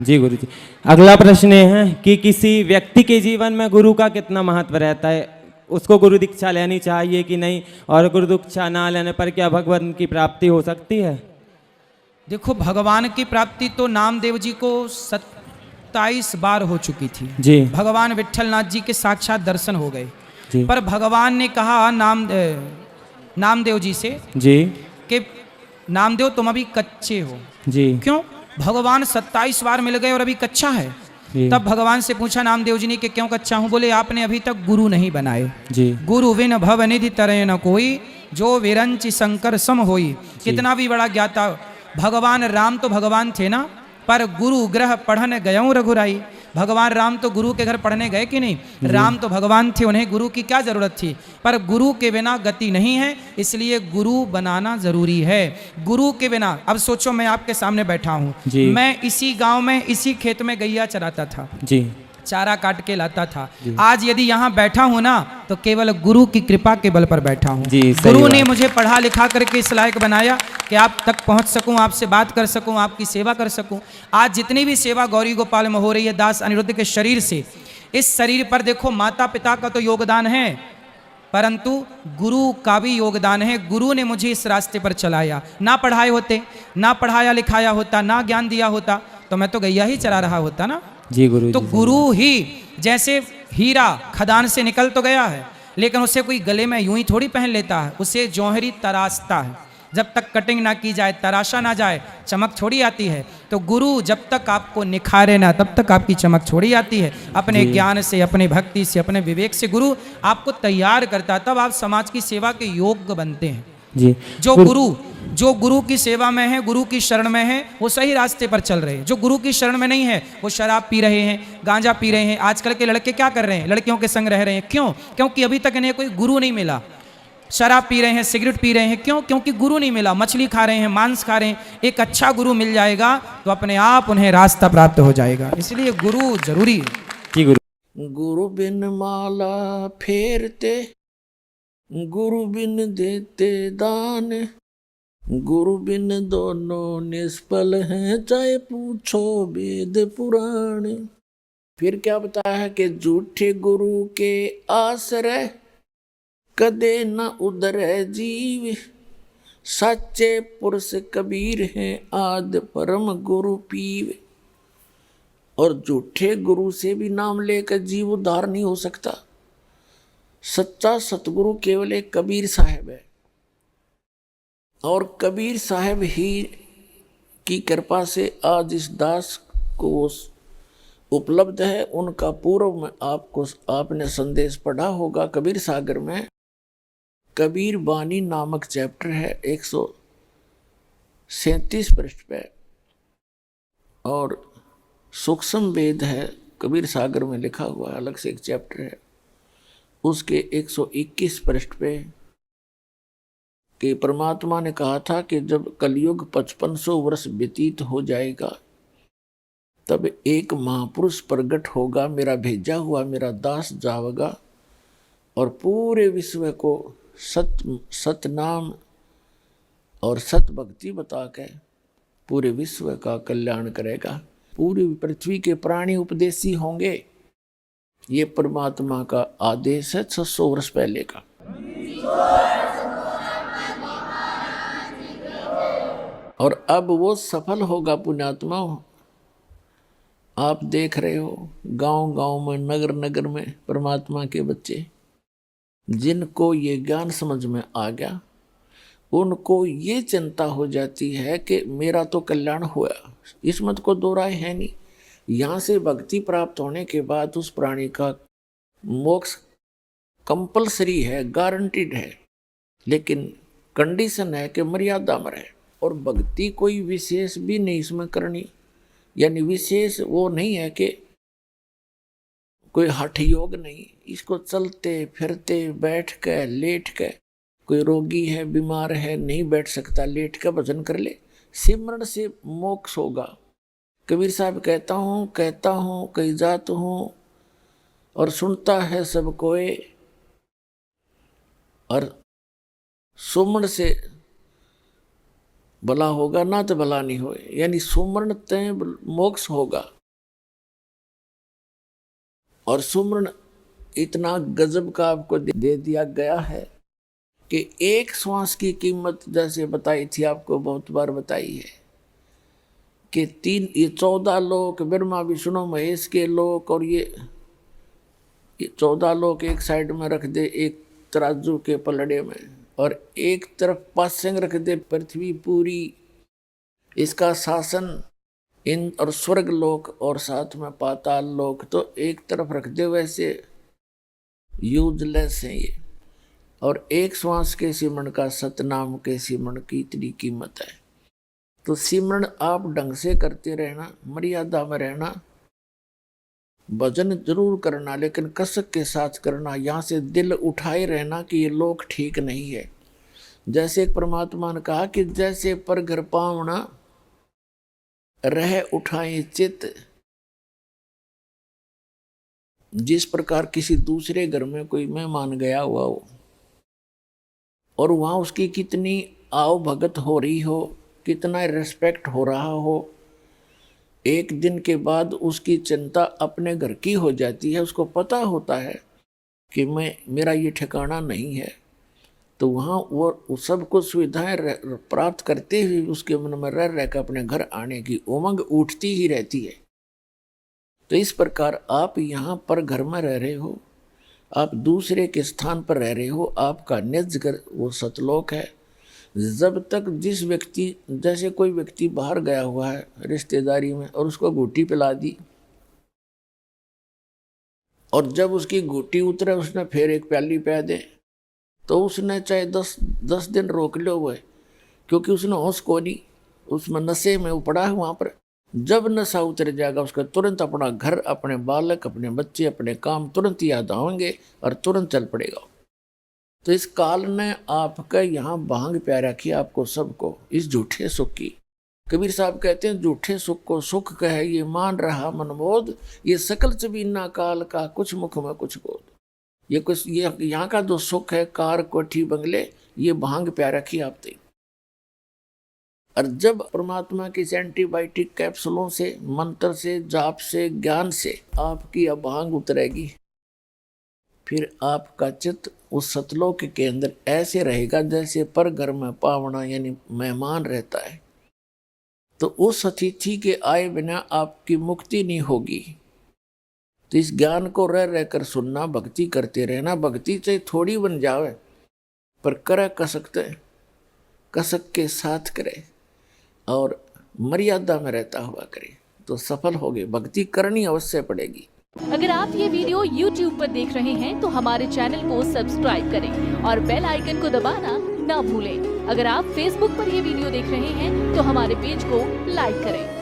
जी गुरु जी। अगला प्रश्न ये है कि किसी व्यक्ति के जीवन में गुरु का कितना महत्व रहता है, उसको गुरु दीक्षा लेनी चाहिए कि नहीं, और गुरु दीक्षा ना लेने पर क्या भगवान की प्राप्ति हो सकती है? देखो, भगवान की प्राप्ति तो नामदेव जी को 27 बार हो चुकी थी। जी भगवान विट्ठलनाथ जी के साक्षात दर्शन हो गए। जी पर भगवान ने कहा नामदेव जी से जी कि नामदेव तुम अभी कच्चे हो। जी क्यों? भगवान 27 बार मिल गए और अभी कच्चा है। जी तब भगवान से पूछा नामदेव जी ने कि क्यों कच्चा हूं? बोले आपने अभी तक गुरु नहीं बनाए। जी गुरु विन भव निधि तरय न कोई, जो विरंच शंकर सम होई। कितना भी बड़ा ज्ञाता, भगवान राम तो भगवान थे ना, पर गुरु ग्रह पढ़न गयऊं रघुराई। भगवान राम तो गुरु के घर पढ़ने गए कि नहीं? राम तो भगवान थे, उन्हें गुरु की क्या जरूरत थी? पर गुरु के बिना गति नहीं है, इसलिए गुरु बनाना जरूरी है। गुरु के बिना, अब सोचो मैं आपके सामने बैठा हूँ, जी मैं इसी गांव में इसी खेत में गैया चराता था, जी चारा काट के लाता था। आज यदि यहाँ बैठा हूं ना, तो केवल गुरु की कृपा के बल पर बैठा हूं। जी, सही गुरु बात। ने मुझे पढ़ा लिखा करके इस लायक बनाया कि आप तक पहुंच सकूं, आपसे बात कर सकूं, आपकी सेवा कर सकूं। आज जितनी भी सेवा गौरी गोपाल में हो रही है दास अनिरुद्ध के शरीर से, इस शरीर पर देखो माता पिता का तो योगदान है, परंतु गुरु का भी योगदान है। गुरु ने मुझे इस रास्ते पर चलाया। ना पढ़ाए होते, ना पढ़ाया लिखाया होता, ना ज्ञान दिया होता, तो मैं तो गैया ही चला रहा होता ना। जी गुरु तो जी। गुरु ही, जैसे हीरा खदान से निकल तो गया है, लेकिन उसे कोई गले में यूं ही थोड़ी पहन लेता है, उसे जौहरी तराशता है। जब तक कटिंग ना की जाए, तराशा ना जाए, चमक थोड़ी आती है। तो गुरु जब तक आपको निखारे ना, तब तक आपकी चमक थोड़ी आती है। अपने जी। ज्ञान से, अपने भक्ति से, अपने विवेक से गुरु आपको तैयार करता है, तब आप समाज की सेवा के योग्य बनते हैं। जी जो गुरु की सेवा में है, गुरु की शरण में है, वो सही रास्ते पर चल रहे हैं। जो गुरु की शरण में नहीं है, वो शराब पी रहे हैं, गांजा पी रहे हैं। आजकल के लड़के क्या कर रहे हैं? लड़कियों के संग रह रहे हैं। क्यों? क्योंकि अभी तक इन्हें कोई गुरु नहीं मिला। शराब पी रहे हैं, सिगरेट पी रहे हैं। क्यों? क्योंकि गुरु नहीं मिला। मछली खा रहे हैं, मांस खा रहे हैं। एक अच्छा गुरु मिल जाएगा तो अपने आप उन्हें रास्ता प्राप्त हो जाएगा। इसलिए गुरु जरूरी है। जी गुरु। गुरु बिन माला फेरते, गुरु बिन देते दान, गुरु बिन दोनों निष्फल हैं, चाहे पूछो वेद पुराण। फिर क्या बताया है कि झूठे गुरु के आश्रय, कदे न उधरे जीव, सच्चे पुरुष कबीर हैं, आद परम गुरु पीव। और झूठे गुरु से भी नाम लेकर जीव उद्धार नहीं हो सकता। सच्चा सतगुरु केवल एक कबीर साहब है, और कबीर साहब ही की कृपा से आज इस दास को उपलब्ध है। उनका पूर्व में आपने संदेश पढ़ा होगा कबीर सागर में। कबीर बानी नामक चैप्टर है 137 पृष्ठ पे, और सूक्ष्म वेद है कबीर सागर में लिखा हुआ, अलग से एक चैप्टर है, उसके 121 पृष्ठ पे कि परमात्मा ने कहा था कि जब कलयुग 5500 वर्ष व्यतीत हो जाएगा, तब एक महापुरुष प्रकट होगा, मेरा भेजा हुआ मेरा दास जाएगा, और पूरे विश्व को सत नाम और सत भक्ति बता के पूरे विश्व का कल्याण करेगा। पूरी पृथ्वी के प्राणी उपदेशी होंगे। ये परमात्मा का आदेश है 600 वर्ष पहले का। और अब वो सफल होगा पुण्यात्मा। आप देख रहे हो गांव गांव में, नगर नगर में परमात्मा के बच्चे, जिनको ये ज्ञान समझ में आ गया, उनको ये चिंता हो जाती है कि मेरा तो कल्याण हुआ। इस मत को दो राय है नहीं। यहाँ से भक्ति प्राप्त होने के बाद उस प्राणी का मोक्ष कंपलसरी है, गारंटीड है, लेकिन कंडीशन है कि मर्यादा में रहे। और भक्ति कोई विशेष भी नहीं इसमें करनी, यानी विशेष वो नहीं है कि कोई हठ योग नहीं। इसको चलते फिरते, बैठ के, लेट के, कोई रोगी है, बीमार है, नहीं बैठ सकता, लेट के भजन कर ले, सिमरण से मोक्ष होगा। कबीर साहब कहता हूँ कई जात हूँ, और सुनता है सब कोई, और सुमन से भला होगा ना तो भला नहीं होए, यानी सुमरण तय मोक्ष होगा। और सुमरण इतना गजब का आपको दे दिया गया है कि एक श्वास की कीमत जैसे बताई थी, आपको बहुत बार बताई है कि 14 लोक, ब्रह्मा विष्णु महेश के लोक, और ये 14 लोक एक साइड में रख दे एक तराजू के पलड़े में, और एक तरफ पासंग रख दे पृथ्वी पूरी, इसका शासन इन और स्वर्ग लोक और साथ में पाताल लोक तो एक तरफ रख दे, वैसे यूजलेस है ये। और एक श्वास के सिमरण का सतनाम के सिमरण की इतनी कीमत है। तो सिमरण आप ढंग से करते रहना, मर्यादा में रहना, भजन जरूर करना लेकिन कसक के साथ करना। यहाँ से दिल उठाए रहना कि ये लोक ठीक नहीं है। जैसे एक परमात्मा ने कहा कि जैसे पर घर पावना रह उठाए चित, जिस प्रकार किसी दूसरे घर में कोई मेहमान गया हुआ हो और वहां उसकी कितनी आओ भगत हो रही हो, कितना रिस्पेक्ट हो रहा हो, एक दिन के बाद उसकी चिंता अपने घर की हो जाती है। उसको पता होता है कि मेरा ये ठिकाना नहीं है, तो वहाँ वो सब कुछ सुविधाएं प्राप्त करते हुए उसके मन में रह कर अपने घर आने की उमंग उठती ही रहती है। तो इस प्रकार आप यहाँ पर घर में रह रहे हो, आप दूसरे के स्थान पर रह रहे हो, आपका निज घर वो सतलोक है। जब तक जिस व्यक्ति, जैसे कोई व्यक्ति बाहर गया हुआ है रिश्तेदारी में और उसको घूटी पिला दी, और जब उसकी घूटी उतरे उसने फिर एक प्याली पिला दे, तो उसने चाहे 10 दिन रोक लो हुए, क्योंकि उसने होश को नहीं, उसमें नशे में वो पड़ा है वहाँ पर। जब नशा उतर जाएगा उसका तुरंत अपना घर, अपने बालक, अपने बच्चे, अपने काम तुरंत याद आएंगे और तुरंत चल पड़ेगा। तो इस काल ने आपका यहाँ भांग प्या रखी आपको सबको इस झूठे सुख की। कबीर साहब कहते हैं झूठे सुख को सुख कहे ये मान रहा मनबोध, ये सकल चबीना काल का कुछ मुख में कुछ बोध। ये कुछ ये यहाँ का जो सुख है, कार कोठी बंगले, ये भांग प्या रखी आपने। और जब परमात्मा की एंटीबायोटिक कैप्सूलों से, मंत्र से, जाप से, ज्ञान से आपकी अभांग उतरेगी, फिर आपका चित्त उस सतलोक के अंदर ऐसे रहेगा जैसे पर घर में पावना यानी मेहमान रहता है। तो उस अतिथि के आए बिना आपकी मुक्ति नहीं होगी। तो इस ज्ञान को रह कर सुनना, भक्ति करते रहना। भक्ति चाहे थोड़ी बन जावे पर करे कसक के साथ करे और मर्यादा में रहता हुआ करे तो सफल होगे। भक्ति करनी अवश्य पड़ेगी। अगर आप ये वीडियो YouTube पर देख रहे हैं तो हमारे चैनल को सब्सक्राइब करें और बेल आइकन को दबाना ना भूलें। अगर आप Facebook पर ये वीडियो देख रहे हैं तो हमारे पेज को लाइक करें।